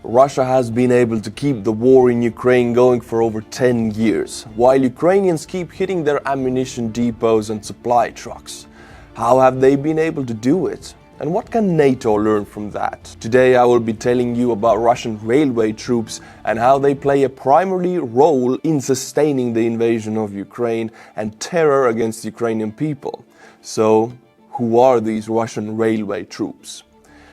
Russia has been able to keep the war in Ukraine going for over 10 years, while Ukrainians keep hitting their ammunition depots and supply trucks. How have they been able to do it? And what can NATO learn from that? Today I will be telling you about Russian railway troops and how they play a primary role in sustaining the invasion of Ukraine and terror against Ukrainian people. So, who are these Russian railway troops?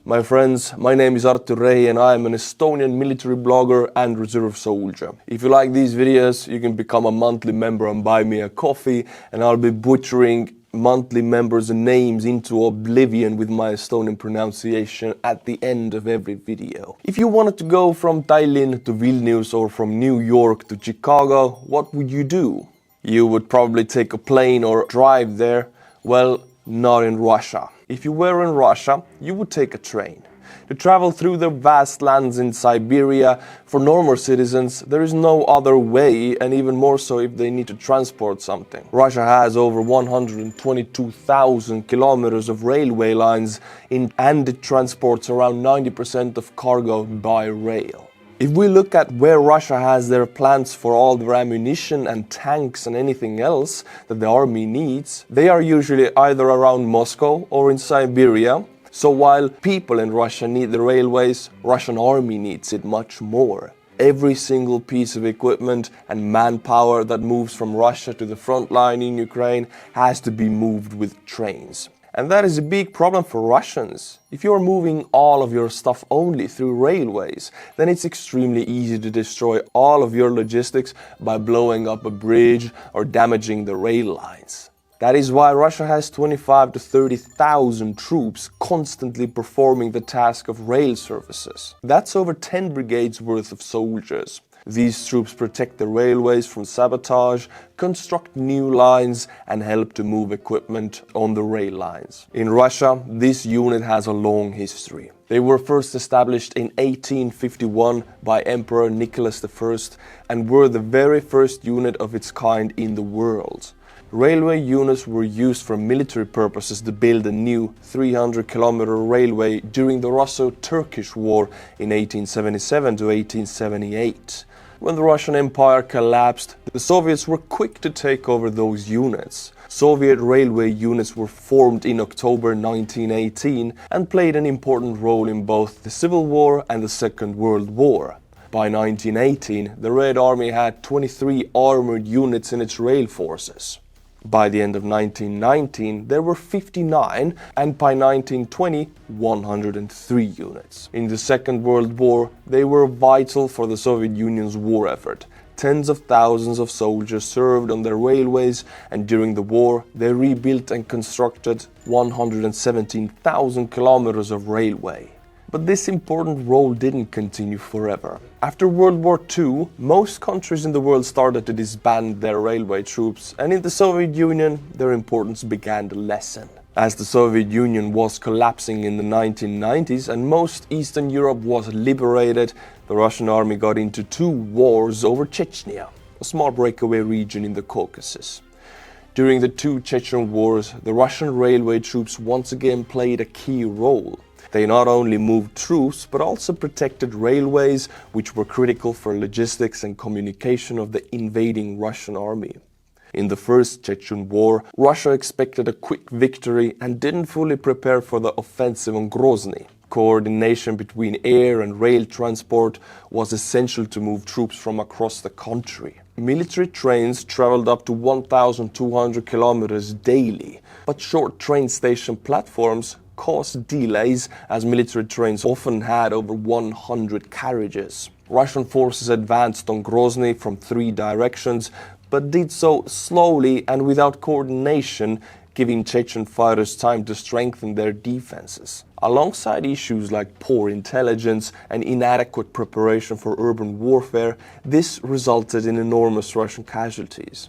My friends, my name is Artur Rehi and I am an Estonian military blogger and reserve soldier. If you like these videos, you can become a monthly member and buy me a coffee, and I'll be butchering monthly members' names into oblivion with my Estonian pronunciation at the end of every video. If you wanted to go from Tallinn to Vilnius or from New York to Chicago, what would you do? You would probably take a plane or drive there. Well, not in Russia. If you were in Russia, you would take a train. To travel through the vast lands in Siberia, for normal citizens, there is no other way, and even more so if they need to transport something. Russia has over 122,000 kilometers of railway lines and it transports around 90% of cargo by rail. If we look at where Russia has their plants for all their ammunition and tanks and anything else that the army needs, they are usually either around Moscow or in Siberia. So while people in Russia need the railways, Russian army needs it much more. Every single piece of equipment and manpower that moves from Russia to the front line in Ukraine has to be moved with trains. And that is a big problem for Russians. If you're moving all of your stuff only through railways, then it's extremely easy to destroy all of your logistics by blowing up a bridge or damaging the rail lines. That is why Russia has 25,000 to 30,000 troops constantly performing the task of rail services. That's over 10 brigades worth of soldiers. These troops protect the railways from sabotage, construct new lines, and help to move equipment on the rail lines. In Russia, this unit has a long history. They were first established in 1851 by Emperor Nicholas I and were the very first unit of its kind in the world. Railway units were used for military purposes to build a new 300-kilometer railway during the Russo-Turkish War in 1877 to 1878. When the Russian Empire collapsed, the Soviets were quick to take over those units. Soviet railway units were formed in October 1918 and played an important role in both the Civil War and the Second World War. By 1918, the Red Army had 23 armored units in its rail forces. By the end of 1919, there were 59, and by 1920, 103 units. In the Second World War, they were vital for the Soviet Union's war effort. Tens of thousands of soldiers served on their railways, and during the war, they rebuilt and constructed 117,000 kilometers of railway. But this important role didn't continue forever. After World War II, most countries in the world started to disband their railway troops, and in the Soviet Union, their importance began to lessen. As the Soviet Union was collapsing in the 1990s and most Eastern Europe was liberated, the Russian army got into two wars over Chechnya, a small breakaway region in the Caucasus. During the two Chechen wars, the Russian railway troops once again played a key role. They not only moved troops, but also protected railways, which were critical for logistics and communication of the invading Russian army. In the First Chechen War, Russia expected a quick victory and didn't fully prepare for the offensive on Grozny. Coordination between air and rail transport was essential to move troops from across the country. Military trains traveled up to 1,200 kilometers daily, but short train station platforms caused delays as military trains often had over 100 carriages. Russian forces advanced on Grozny from 3 directions, but did so slowly and without coordination, giving Chechen fighters time to strengthen their defenses. Alongside issues like poor intelligence and inadequate preparation for urban warfare, this resulted in enormous Russian casualties.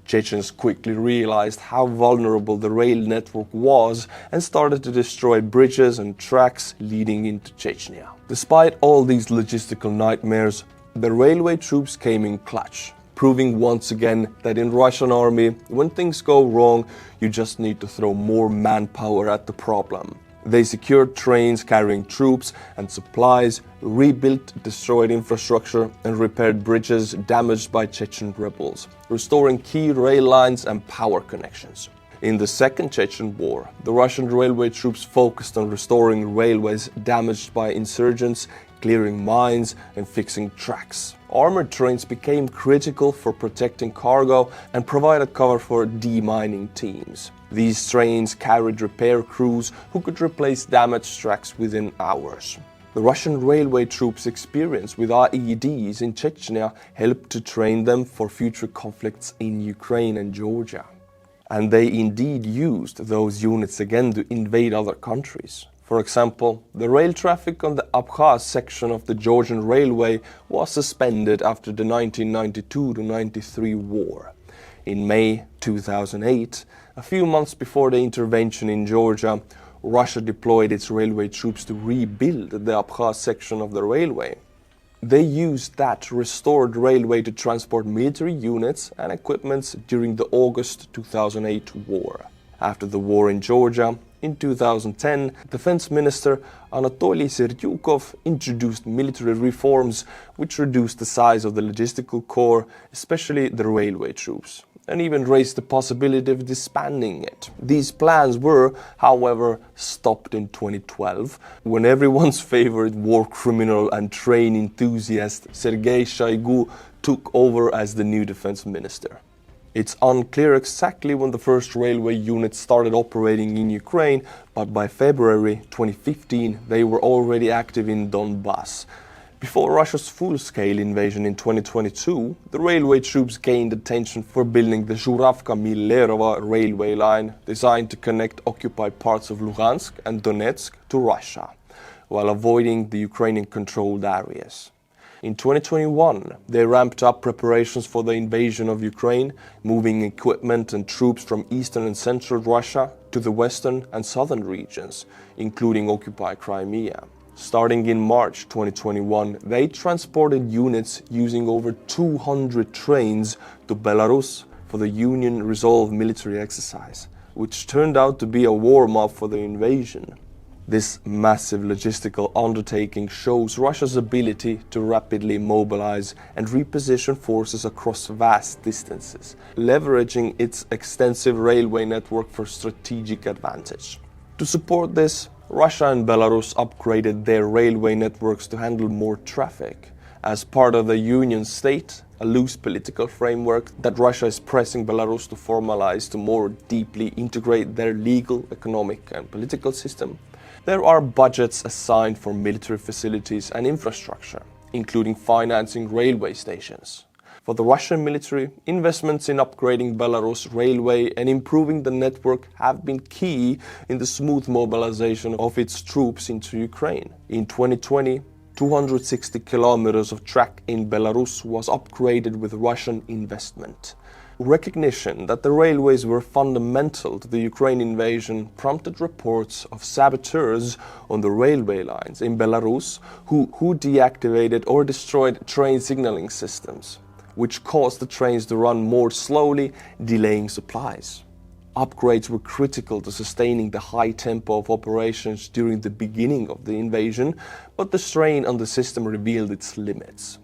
Chechens quickly realized how vulnerable the rail network was and started to destroy bridges and tracks leading into Chechnya. Despite all these logistical nightmares, the railway troops came in clutch, proving once again that in Russian army, when things go wrong, you just need to throw more manpower at the problem. They secured trains carrying troops and supplies, rebuilt destroyed infrastructure, and repaired bridges damaged by Chechen rebels, restoring key rail lines and power connections. In the Second Chechen War, the Russian railway troops focused on restoring railways damaged by insurgents, clearing mines, and fixing tracks. Armored trains became critical for protecting cargo and provided cover for demining teams. These trains carried repair crews who could replace damaged tracks within hours. The Russian railway troops' experience with IEDs in Chechnya helped to train them for future conflicts in Ukraine and Georgia. And they indeed used those units again to invade other countries. For example, the rail traffic on the Abkhaz section of the Georgian railway was suspended after the 1992-93 war. In May 2008, a few months before the intervention in Georgia, Russia deployed its railway troops to rebuild the Abkhaz section of the railway. They used that restored railway to transport military units and equipment during the August 2008 war. After the war in Georgia, in 2010, Defense Minister Anatoly Serdyukov introduced military reforms which reduced the size of the logistical corps, especially the railway troops, and even raised the possibility of disbanding it. These plans were, however, stopped in 2012, when everyone's favorite war criminal and train enthusiast Sergei Shoigu took over as the new defense minister. It's unclear exactly when the first railway units started operating in Ukraine, but by February 2015 they were already active in Donbass. Before Russia's full-scale invasion in 2022, the railway troops gained attention for building the Zhuravka-Millerova railway line, designed to connect occupied parts of Luhansk and Donetsk to Russia, while avoiding the Ukrainian-controlled areas. In 2021, they ramped up preparations for the invasion of Ukraine, moving equipment and troops from eastern and central Russia to the western and southern regions, including occupied Crimea. Starting in March 2021, they transported units using over 200 trains to Belarus for the Union Resolve military exercise, which turned out to be a warm-up for the invasion. This massive logistical undertaking shows Russia's ability to rapidly mobilize and reposition forces across vast distances, leveraging its extensive railway network for strategic advantage. To support this, Russia and Belarus upgraded their railway networks to handle more traffic. As part of the Union state, a loose political framework that Russia is pressing Belarus to formalize to more deeply integrate their legal, economic and political system, there are budgets assigned for military facilities and infrastructure, including financing railway stations. For the Russian military, investments in upgrading Belarus railway and improving the network have been key in the smooth mobilization of its troops into Ukraine. In 2020, 260 kilometers of track in Belarus was upgraded with Russian investment. Recognition that the railways were fundamental to the Ukraine invasion prompted reports of saboteurs on the railway lines in Belarus who deactivated or destroyed train signaling systems, which caused the trains to run more slowly, delaying supplies. Upgrades were critical to sustaining the high tempo of operations during the beginning of the invasion, but the strain on the system revealed its limits.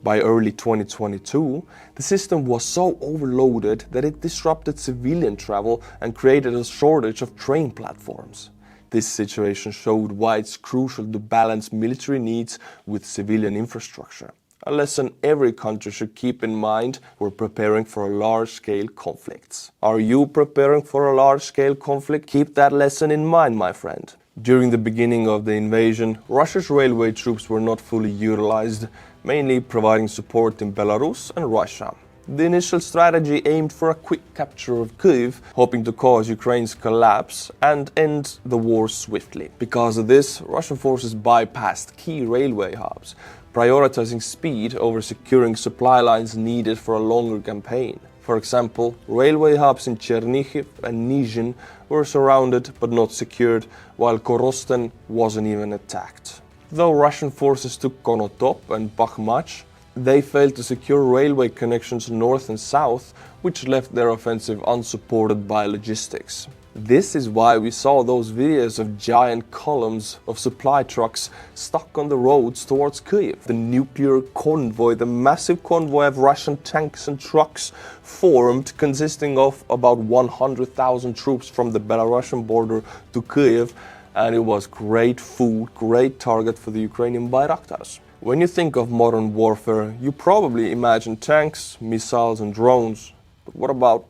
By early 2022, the system was so overloaded that it disrupted civilian travel and created a shortage of train platforms. This situation showed why it's crucial to balance military needs with civilian infrastructure, a lesson every country should keep in mind when preparing for large-scale conflicts. Are you preparing for a large-scale conflict? Keep that lesson in mind, my friend. During the beginning of the invasion, Russia's railway troops were not fully utilized, mainly providing support in Belarus and Russia. The initial strategy aimed for a quick capture of Kyiv, hoping to cause Ukraine's collapse and end the war swiftly. Because of this, Russian forces bypassed key railway hubs, prioritizing speed over securing supply lines needed for a longer campaign. For example, railway hubs in Chernihiv and Nizhyn were surrounded but not secured, while Korosten wasn't even attacked. Though Russian forces took Konotop and Bakhmach, they failed to secure railway connections north and south, which left their offensive unsupported by logistics. This is why we saw those videos of giant columns of supply trucks stuck on the roads towards Kyiv. The nuclear convoy, the massive convoy of Russian tanks and trucks formed, consisting of about 100,000 troops from the Belarusian border to Kyiv, and it was great food, great target for the Ukrainian Bayraktars. When you think of modern warfare, you probably imagine tanks, missiles and drones, but what about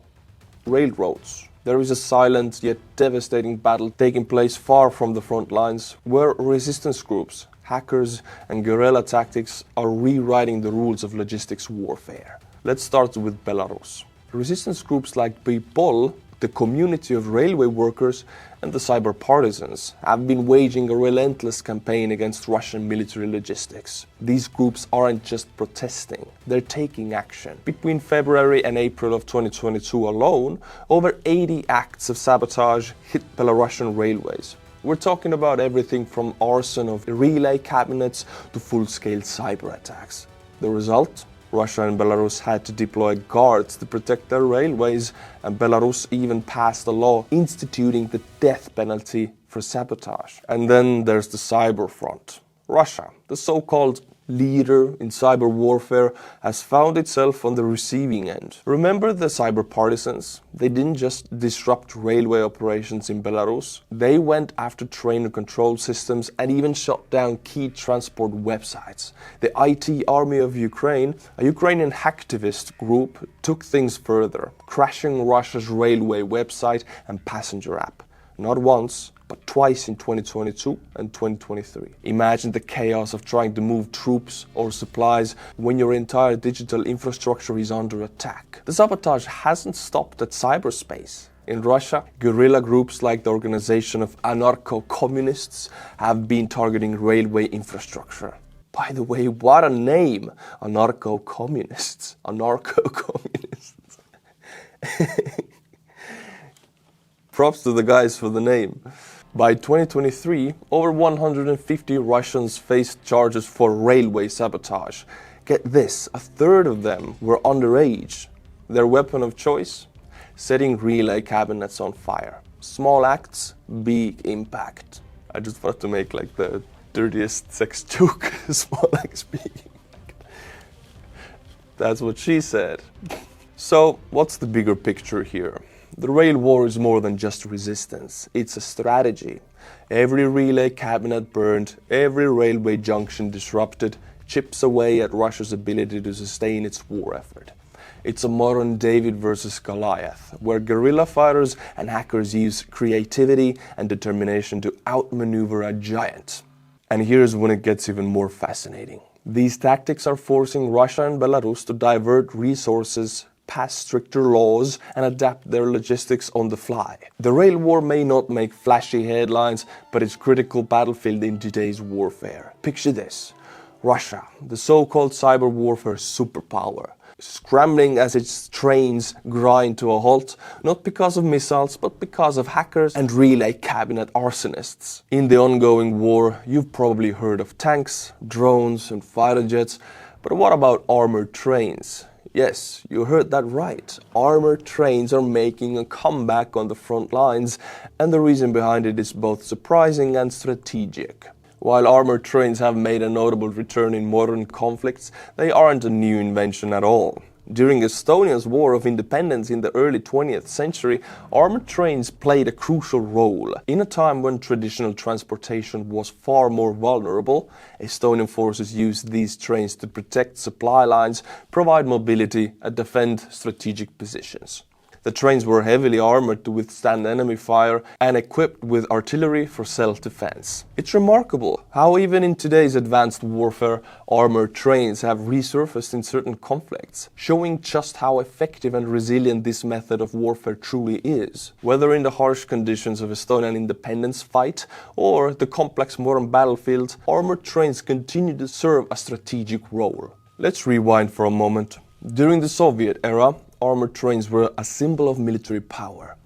railroads? There is a silent yet devastating battle taking place far from the front lines, where resistance groups, hackers and guerrilla tactics are rewriting the rules of logistics warfare. Let's start with Belarus. Resistance groups like People, the community of railway workers and the cyber partisans have been waging a relentless campaign against Russian military logistics. These groups aren't just protesting, they're taking action. Between February and April of 2022 alone, over 80 acts of sabotage hit Belarusian railways. We're talking about everything from arson of relay cabinets to full-scale cyber attacks. The result? Russia and Belarus had to deploy guards to protect their railways, and Belarus even passed a law instituting the death penalty for sabotage. And then there's the cyber front. Russia, the so-called leader in cyber warfare, has found itself on the receiving end. Remember the cyber partisans? They didn't just disrupt railway operations in Belarus. They went after train control systems and even shut down key transport websites. The IT army of Ukraine, a Ukrainian hacktivist group, took things further, crashing Russia's railway website and passenger app. Not once, but twice in 2022 and 2023. Imagine the chaos of trying to move troops or supplies when your entire digital infrastructure is under attack. The sabotage hasn't stopped at cyberspace. In Russia, guerrilla groups like the Organization of Anarcho-Communists have been targeting railway infrastructure. By the way, what a name! Anarcho-Communists. Anarcho-Communists. Props to the guys for the name. By 2023, over 150 Russians faced charges for railway sabotage. Get this, a third of them were underage. Their weapon of choice? Setting relay cabinets on fire. Small acts, big impact. I just wanted to make like the dirtiest sex joke. Small acts, big impact. That's what she said. So, what's the bigger picture here? The rail war is more than just resistance, it's a strategy. Every relay cabinet burned, every railway junction disrupted, chips away at Russia's ability to sustain its war effort. It's a modern David versus Goliath, where guerrilla fighters and hackers use creativity and determination to outmaneuver a giant. And here's when it gets even more fascinating. These tactics are forcing Russia and Belarus to divert resources, pass stricter laws and adapt their logistics on the fly. The rail war may not make flashy headlines, but it's a critical battlefield in today's warfare. Picture this. Russia, the so-called cyber warfare superpower, scrambling as its trains grind to a halt, not because of missiles, but because of hackers and relay cabinet arsonists. In the ongoing war, you've probably heard of tanks, drones and fighter jets, but what about armored trains? Yes, you heard that right. Armored trains are making a comeback on the front lines, and the reason behind it is both surprising and strategic. While armored trains have made a notable return in modern conflicts, they aren't a new invention at all. During Estonia's War of Independence in the early 20th century, armored trains played a crucial role. In a time when traditional transportation was far more vulnerable, Estonian forces used these trains to protect supply lines, provide mobility, and defend strategic positions. The trains were heavily armored to withstand enemy fire and equipped with artillery for self-defense. It's remarkable how even in today's advanced warfare, armored trains have resurfaced in certain conflicts, showing just how effective and resilient this method of warfare truly is. Whether in the harsh conditions of Estonian independence fight or the complex modern battlefield, armored trains continue to serve a strategic role. Let's rewind for a moment. During the Soviet era, armored trains were a symbol of military power.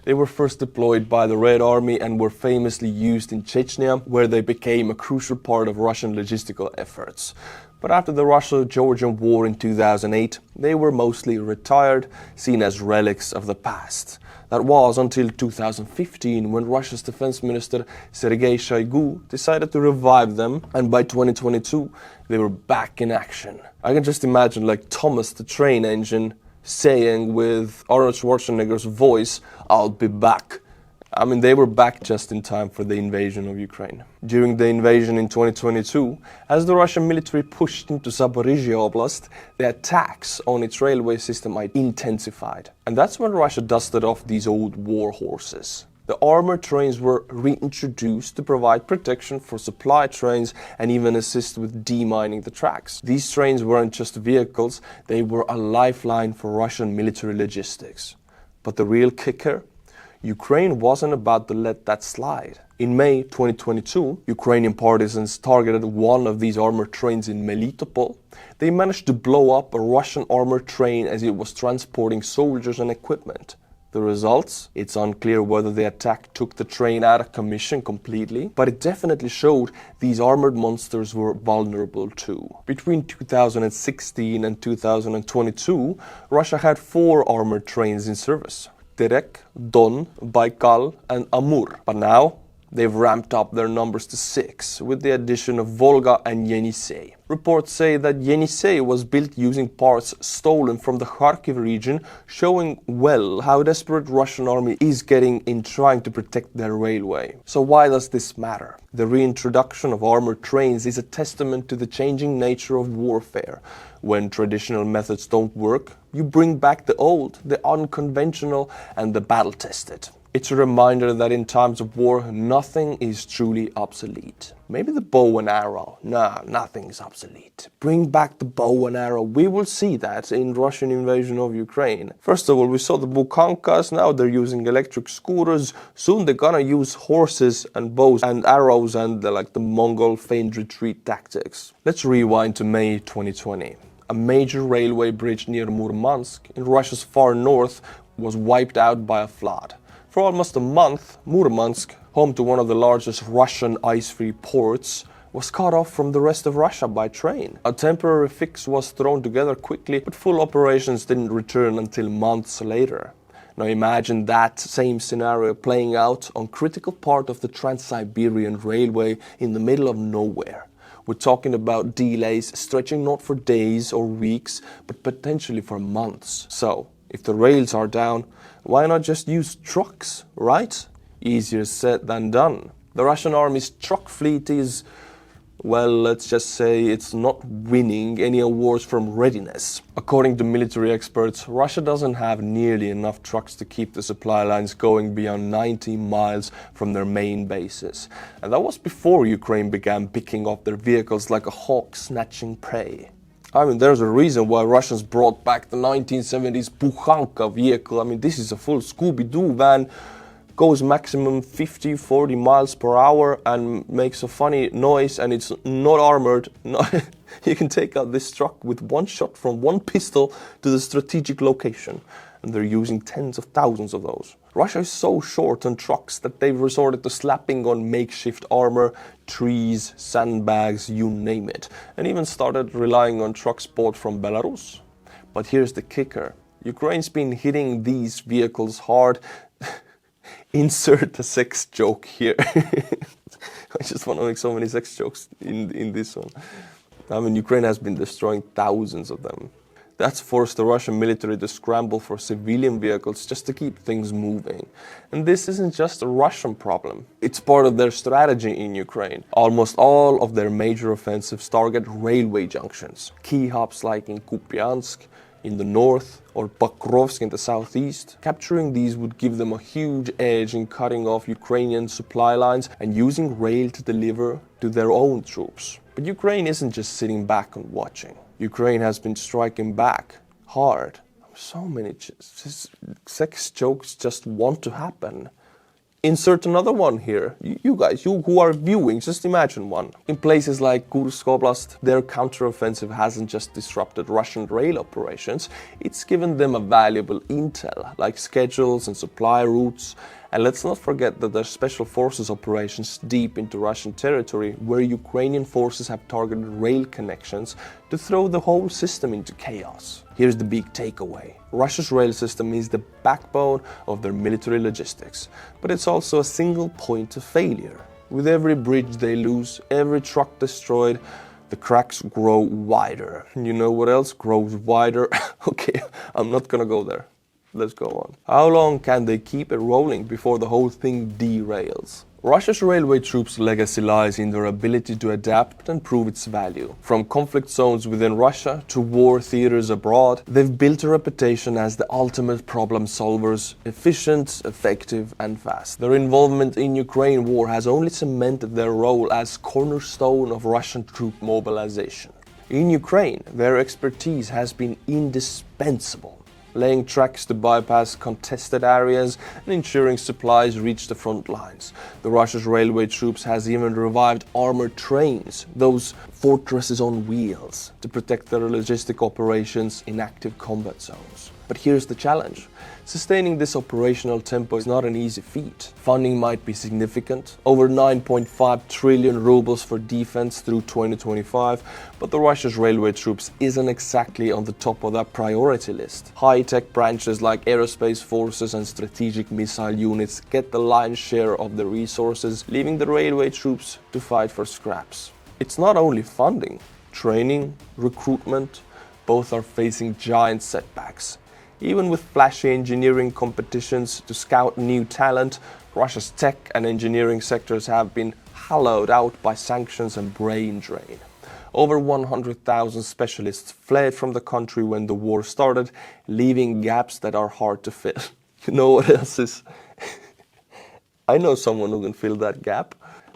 They were first deployed by the Red Army and were famously used in Chechnya, where they became a crucial part of Russian logistical efforts. But after the Russo-Georgian War in 2008, they were mostly retired, seen as relics of the past. That was until 2015, when Russia's defense minister Sergei Shoigu decided to revive them, and by 2022 they were back in action. I can just imagine like Thomas the Train Engine saying with Arnold Schwarzenegger's voice, "I'll be back." I mean, they were back just in time for the invasion of Ukraine. During the invasion in 2022, as the Russian military pushed into Zaporizhia Oblast, the attacks on its railway system intensified. And that's when Russia dusted off these old war horses. The armored trains were reintroduced to provide protection for supply trains and even assist with demining the tracks. These trains weren't just vehicles, they were a lifeline for Russian military logistics. But the real kicker? Ukraine wasn't about to let that slide. In May 2022, Ukrainian partisans targeted one of these armored trains in Melitopol. They managed to blow up a Russian armored train as it was transporting soldiers and equipment. The results? It's unclear whether the attack took the train out of commission completely, but it definitely showed these armored monsters were vulnerable too. Between 2016 and 2022, Russia had 4 armored trains in service: Terek, Don, Baikal and Amur. But now, they've ramped up their numbers to 6, with the addition of Volga and Yenisei. Reports say that Yenisei was built using parts stolen from the Kharkiv region, showing well how desperate Russian army is getting in trying to protect their railway. So why does this matter? The reintroduction of armored trains is a testament to the changing nature of warfare. When traditional methods don't work, you bring back the old, the unconventional and the battle-tested. It's a reminder that in times of war, nothing is truly obsolete. Maybe the bow and arrow. Nah, nothing is obsolete. Bring back the bow and arrow. We will see that in Russian invasion of Ukraine. First of all, we saw the Bukhankas. Now they're using electric scooters. Soon they're gonna use horses and bows and arrows and the Mongol feigned retreat tactics. Let's rewind to May 2020. A major railway bridge near Murmansk in Russia's far north was wiped out by a flood. For almost a month, Murmansk, home to one of the largest Russian ice-free ports, was cut off from the rest of Russia by train. A temporary fix was thrown together quickly, but full operations didn't return until months later. Now imagine that same scenario playing out on critical part of the Trans-Siberian Railway in the middle of nowhere. We're talking about delays stretching not for days or weeks, but potentially for months. So, if the rails are down, why not just use trucks, right? Easier said than done. The Russian army's truck fleet is, well, let's just say it's not winning any awards from readiness. According to military experts, Russia doesn't have nearly enough trucks to keep the supply lines going beyond 90 miles from their main bases. And that was before Ukraine began picking up their vehicles like a hawk snatching prey. I mean, there's a reason why Russians brought back the 1970s Bukhanka vehicle. I mean, this is a full Scooby-Doo van, goes maximum 50-40 miles per hour and makes a funny noise, and it's not armored. You can take out this truck with one shot from one pistol to the strategic location. And they're using tens of thousands of those. Russia is so short on trucks that they've resorted to slapping on makeshift armor, trees, sandbags, you name it, and even started relying on trucks bought from Belarus. But here's the kicker. Ukraine's been hitting these vehicles hard. Insert a sex joke here. I just want to make so many sex jokes in this one. I mean, Ukraine has been destroying thousands of them. That's forced the Russian military to scramble for civilian vehicles just to keep things moving. And this isn't just a Russian problem. It's part of their strategy in Ukraine. Almost all of their major offensives target railway junctions. Key hubs like in Kupiansk in the north or Pokrovsk in the southeast. Capturing these would give them a huge edge in cutting off Ukrainian supply lines and using rail to deliver to their own troops. But Ukraine isn't just sitting back and watching. Ukraine has been striking back hard. So many sex jokes just want to happen. Insert another one here. You guys, you who are viewing, just imagine one. In places like Kursk Oblast, their counteroffensive hasn't just disrupted Russian rail operations, it's given them a valuable intel, like schedules and supply routes, And let's not forget that there's special forces operations deep into Russian territory where Ukrainian forces have targeted rail connections to throw the whole system into chaos. Here's the big takeaway. Russia's rail system is the backbone of their military logistics, but it's also a single point of failure. With every bridge they lose, every truck destroyed, the cracks grow wider. You know what else grows wider? Okay, I'm not gonna go there. Let's go on. How long can they keep it rolling before the whole thing derails? Russia's railway troops' legacy lies in their ability to adapt and prove its value. From conflict zones within Russia to war theaters abroad, they've built a reputation as the ultimate problem solvers, efficient, effective and fast. Their involvement in Ukraine war has only cemented their role as cornerstone of Russian troop mobilization. In Ukraine, their expertise has been indispensable, laying tracks to bypass contested areas and ensuring supplies reach the front lines. The Russia's railway troops has even revived armored trains, those fortresses on wheels, to protect their logistic operations in active combat zones. But here's the challenge. Sustaining this operational tempo is not an easy feat. Funding might be significant, over 9.5 trillion rubles for defense through 2025, but the Russia's railway troops isn't exactly on the top of that priority list. High-tech branches like aerospace forces and strategic missile units get the lion's share of the resources, leaving the railway troops to fight for scraps. It's not only funding. Training, recruitment, both are facing giant setbacks. Even with flashy engineering competitions to scout new talent, Russia's tech and engineering sectors have been hollowed out by sanctions and brain drain. Over 100,000 specialists fled from the country when the war started, leaving gaps that are hard to fill. You know what else is? I know someone who can fill that gap.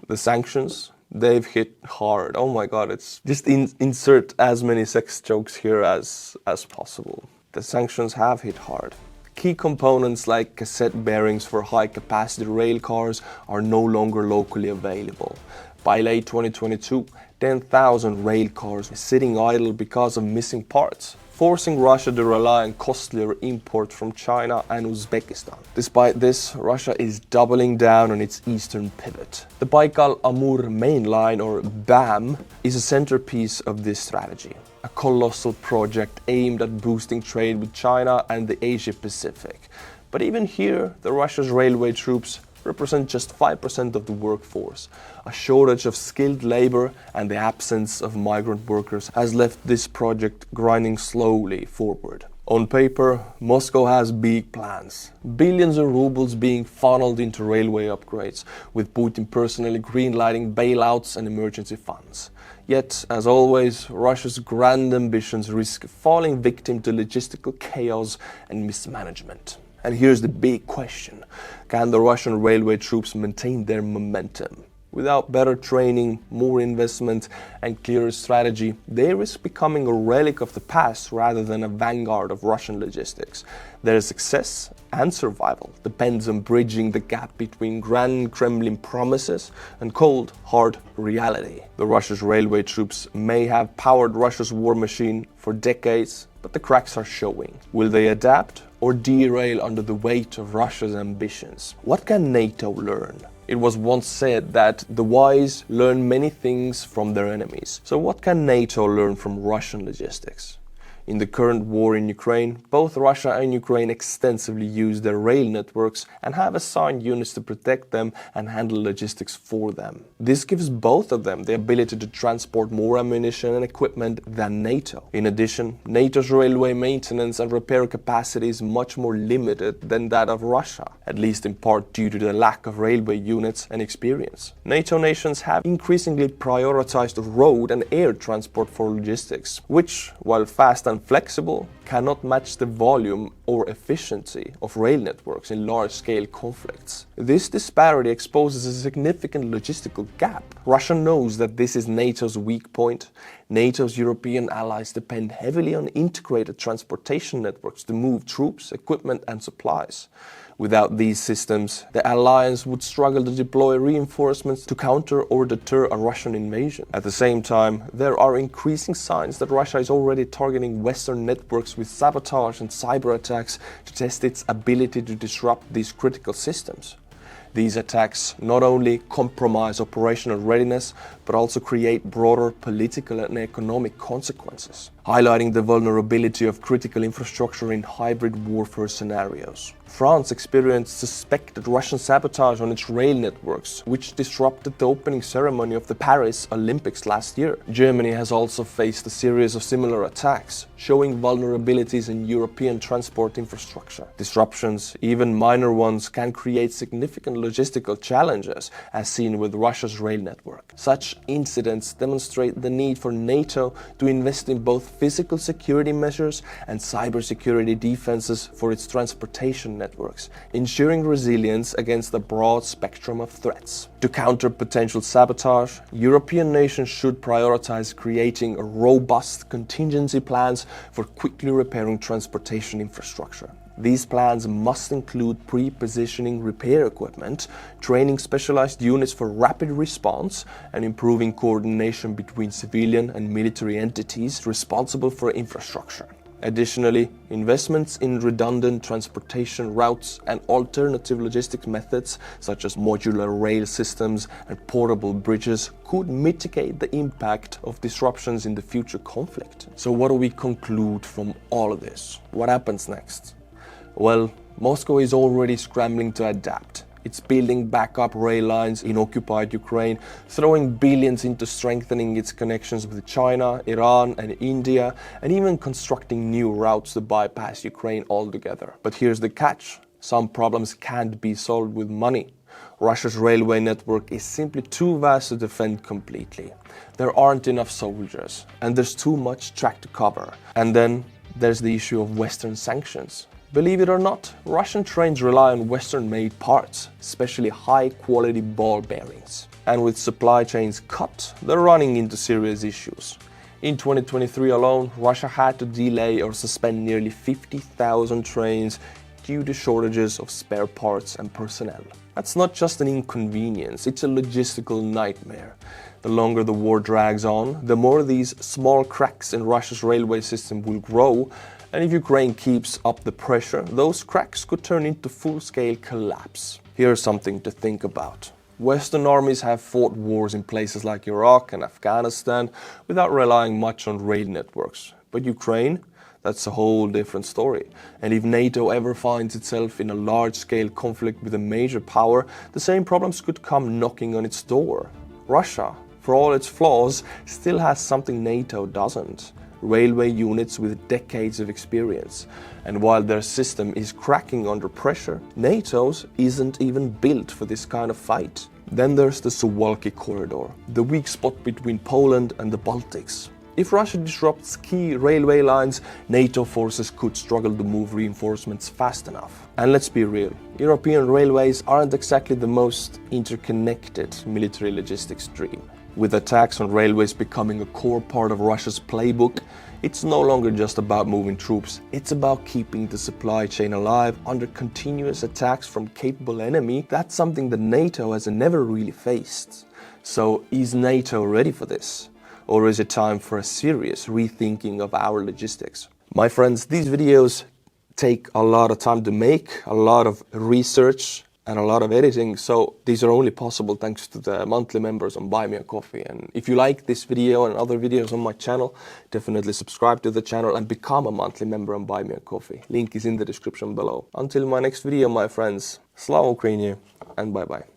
The sanctions, they've hit hard. Oh my god, it's just insert as many sex jokes here as possible. The sanctions have hit hard. Key components like cassette bearings for high-capacity rail cars are no longer locally available. By late 2022, 10,000 rail cars were sitting idle because of missing parts, forcing Russia to rely on costlier imports from China and Uzbekistan. Despite this, Russia is doubling down on its eastern pivot. The Baikal-Amur main line, or BAM, is a centerpiece of this strategy. A colossal project aimed at boosting trade with China and the Asia-Pacific. But even here, the Russia's railway troops represent just 5% of the workforce. A shortage of skilled labor and the absence of migrant workers has left this project grinding slowly forward. On paper, Moscow has big plans. Billions of rubles being funneled into railway upgrades, with Putin personally greenlighting bailouts and emergency funds. Yet, as always, Russia's grand ambitions risk falling victim to logistical chaos and mismanagement. And here's the big question. Can the Russian railway troops maintain their momentum? Without better training, more investment and clearer strategy, they risk becoming a relic of the past rather than a vanguard of Russian logistics. Their success and survival depends on bridging the gap between grand Kremlin promises and cold, hard reality. The Russia's railway troops may have powered Russia's war machine for decades, but the cracks are showing. Will they adapt or derail under the weight of Russia's ambitions? What can NATO learn? It was once said that the wise learn many things from their enemies. So what can NATO learn from Russian logistics? In the current war in Ukraine, both Russia and Ukraine extensively use their rail networks and have assigned units to protect them and handle logistics for them. This gives both of them the ability to transport more ammunition and equipment than NATO. In addition, NATO's railway maintenance and repair capacity is much more limited than that of Russia, at least in part due to the lack of railway units and experience. NATO nations have increasingly prioritized road and air transport for logistics, which, while fast and flexible, cannot match the volume or efficiency of rail networks in large-scale conflicts. This disparity exposes a significant logistical gap. Russia knows that this is NATO's weak point. NATO's European allies depend heavily on integrated transportation networks to move troops, equipment and supplies. Without these systems, the alliance would struggle to deploy reinforcements to counter or deter a Russian invasion. At the same time, there are increasing signs that Russia is already targeting Western networks with sabotage and cyber attacks to test its ability to disrupt these critical systems. These attacks not only compromise operational readiness, but also create broader political and economic consequences, highlighting the vulnerability of critical infrastructure in hybrid warfare scenarios. France experienced suspected Russian sabotage on its rail networks, which disrupted the opening ceremony of the Paris Olympics last year. Germany has also faced a series of similar attacks, showing vulnerabilities in European transport infrastructure. Disruptions, even minor ones, can create significant logistical challenges, as seen with Russia's rail network. Such incidents demonstrate the need for NATO to invest in both physical security measures and cybersecurity defenses for its transportation networks, ensuring resilience against a broad spectrum of threats. To counter potential sabotage, European nations should prioritize creating robust contingency plans for quickly repairing transportation infrastructure. These plans must include pre-positioning repair equipment, training specialized units for rapid response, and improving coordination between civilian and military entities responsible for infrastructure. Additionally, investments in redundant transportation routes and alternative logistics methods, such as modular rail systems and portable bridges, could mitigate the impact of disruptions in the future conflict. So what do we conclude from all of this? What happens next? Well, Moscow is already scrambling to adapt. It's building backup rail lines in occupied Ukraine, throwing billions into strengthening its connections with China, Iran and India, and even constructing new routes to bypass Ukraine altogether. But here's the catch. Some problems can't be solved with money. Russia's railway network is simply too vast to defend completely. There aren't enough soldiers, and there's too much track to cover. And then there's the issue of Western sanctions. Believe it or not, Russian trains rely on Western-made parts, especially high-quality ball bearings. And with supply chains cut, they're running into serious issues. In 2023 alone, Russia had to delay or suspend nearly 50,000 trains due to shortages of spare parts and personnel. That's not just an inconvenience, it's a logistical nightmare. The longer the war drags on, the more these small cracks in Russia's railway system will grow. And if Ukraine keeps up the pressure, those cracks could turn into full-scale collapse. Here's something to think about. Western armies have fought wars in places like Iraq and Afghanistan without relying much on rail networks. But Ukraine? That's a whole different story. And if NATO ever finds itself in a large-scale conflict with a major power, the same problems could come knocking on its door. Russia, for all its flaws, still has something NATO doesn't. Railway units with decades of experience. And while their system is cracking under pressure, NATO's isn't even built for this kind of fight. Then there's the Suwalki corridor, the weak spot between Poland and the Baltics. If Russia disrupts key railway lines, NATO forces could struggle to move reinforcements fast enough. And let's be real, European railways aren't exactly the most interconnected military logistics dream. With attacks on railways becoming a core part of Russia's playbook, it's no longer just about moving troops, it's about keeping the supply chain alive under continuous attacks from capable enemy. That's something that NATO has never really faced. So is NATO ready for this? Or is it time for a serious rethinking of our logistics? My friends, these videos take a lot of time to make, a lot of research, and a lot of editing, so these are only possible thanks to the monthly members on Buy Me a Coffee. And if you like this video and other videos on my channel, definitely subscribe to the channel and become a monthly member on Buy Me a Coffee. Link is in the description below. Until my next video, my friends, Slava Ukraini, and bye-bye.